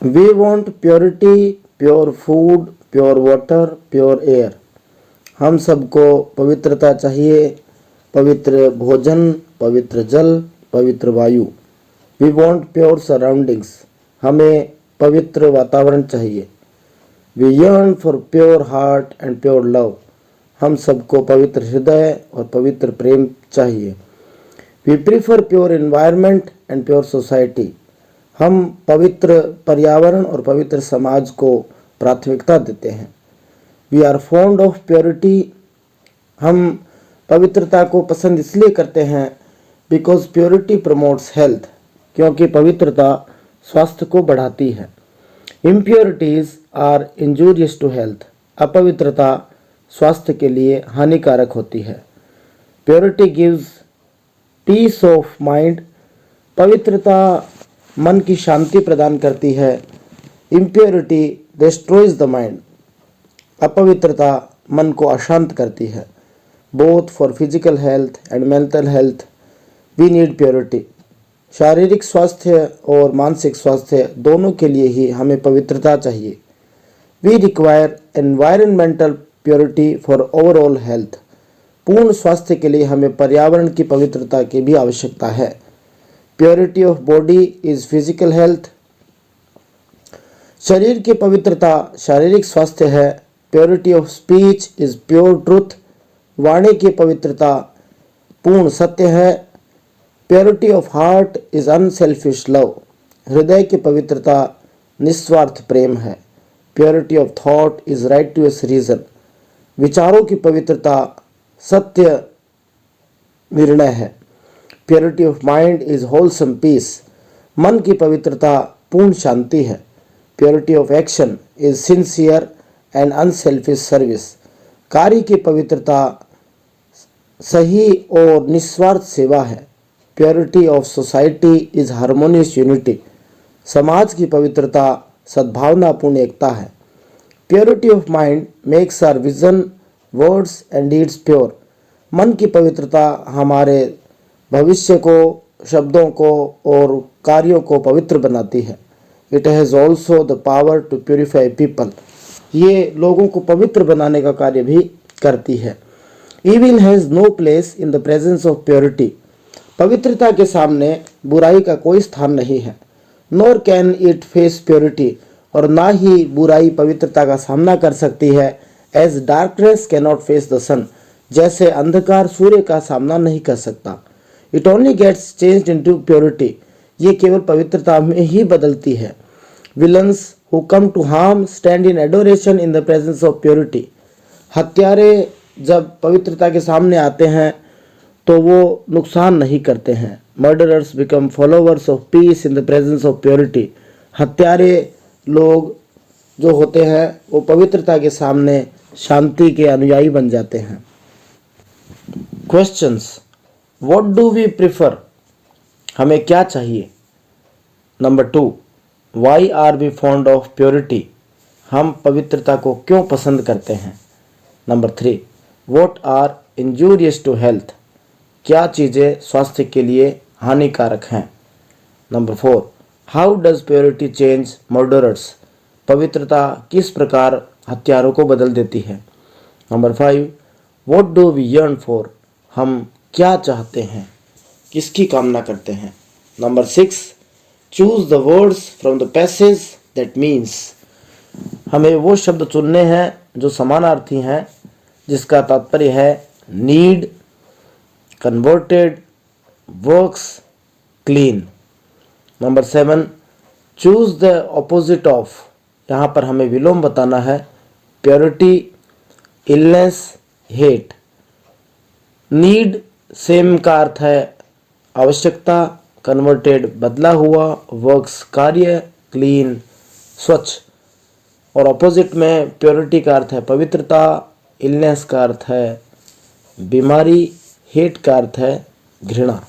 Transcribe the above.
We want purity, pure food, pure water, pure air. हम सबको पवित्रता चाहिए, पवित्र भोजन, पवित्र जल, पवित्र वायु। We want pure surroundings. हमें पवित्र वातावरण चाहिए। We yearn for pure heart and pure love. हम सबको पवित्र हृदय और पवित्र प्रेम चाहिए। We prefer pure environment and pure society. हम पवित्र पर्यावरण और पवित्र समाज को प्राथमिकता देते हैं। We are fond of purity. हम पवित्रता को पसंद इसलिए करते हैं बिकॉज प्योरिटी प्रमोट्स हेल्थ, क्योंकि पवित्रता स्वास्थ्य को बढ़ाती है। Impurities are injurious to health. अपवित्रता स्वास्थ्य के लिए हानिकारक होती है। Purity gives peace of mind. पवित्रता मन की शांति प्रदान करती है। Impurity destroys the mind. अपवित्रता मन को अशांत करती है। Both for physical health and mental health we need purity. शारीरिक स्वास्थ्य और मानसिक स्वास्थ्य दोनों के लिए ही हमें पवित्रता चाहिए। We require environmental purity for overall health. पूर्ण स्वास्थ्य के लिए हमें पर्यावरण की पवित्रता की भी आवश्यकता है। Purity of body is physical health. शरीर की पवित्रता शारीरिक स्वास्थ्य है। Purity of speech is pure truth. वाणी की पवित्रता पूर्ण सत्य है। Purity of heart is unselfish love. हृदय की पवित्रता निस्वार्थ प्रेम है। Purity of thought is righteous reason. विचारों की पवित्रता सत्य निर्णय है। Purity of mind is wholesome peace. मन की पवित्रता पूर्ण शांति है। Purity of action is sincere and unselfish service. कार्य की पवित्रता सही और निस्वार्थ सेवा है। Purity of society is harmonious unity. समाज की पवित्रता सद्भावनापूर्ण एकता है। Purity of mind makes our vision, words and deeds pure. मन की पवित्रता हमारे भविष्य को, शब्दों को और कार्यों को पवित्र बनाती है। It has also the power to purify people. ये लोगों को पवित्र बनाने का कार्य भी करती है। Evil has no place in the presence of purity. पवित्रता के सामने बुराई का कोई स्थान नहीं है। Nor can it face purity. और ना ही बुराई पवित्रता का सामना कर सकती है। As darkness cannot face the sun. जैसे अंधकार सूर्य का सामना नहीं कर सकता। It only gets changed into purity. ये केवल पवित्रता में ही बदलती है। Villains who come to harm stand in adoration in the presence of purity. हत्यारे जब पवित्रता के सामने आते हैं तो वो नुकसान नहीं करते हैं। Murderers become followers of peace in the presence of purity. हत्यारे लोग जो होते हैं वो पवित्रता के सामने शांति के अनुयायी बन जाते हैं। Questions: what do we prefer? हमें क्या चाहिए? Number 2, why are we fond of purity? हम पवित्रता को क्यों पसंद करते हैं? Number 3, what are injurious to health? क्या चीज़ें स्वास्थ्य के लिए हानिकारक हैं? Number 4, how does purity change murderers? पवित्रता किस प्रकार हत्यारों को बदल देती है? Number 5, what do we yearn for? हम क्या चाहते हैं, किसकी कामना करते हैं? Number 6, choose the words from the passage that means. हमें वो शब्द चुनने हैं जो समानार्थी हैं, जिसका तात्पर्य है need, converted, works, clean. Number 7, choose the opposite of. यहाँ पर हमें विलोम बताना है। Purity, illness, hate. Need same का अर्थ है आवश्यकता, कन्वर्टेड बदला हुआ, वर्क्स कार्य, क्लीन स्वच्छ। और ऑपोजिट में प्योरिटी का अर्थ है पवित्रता, इलनेस का अर्थ है बीमारी, हेट का अर्थ है घृणा।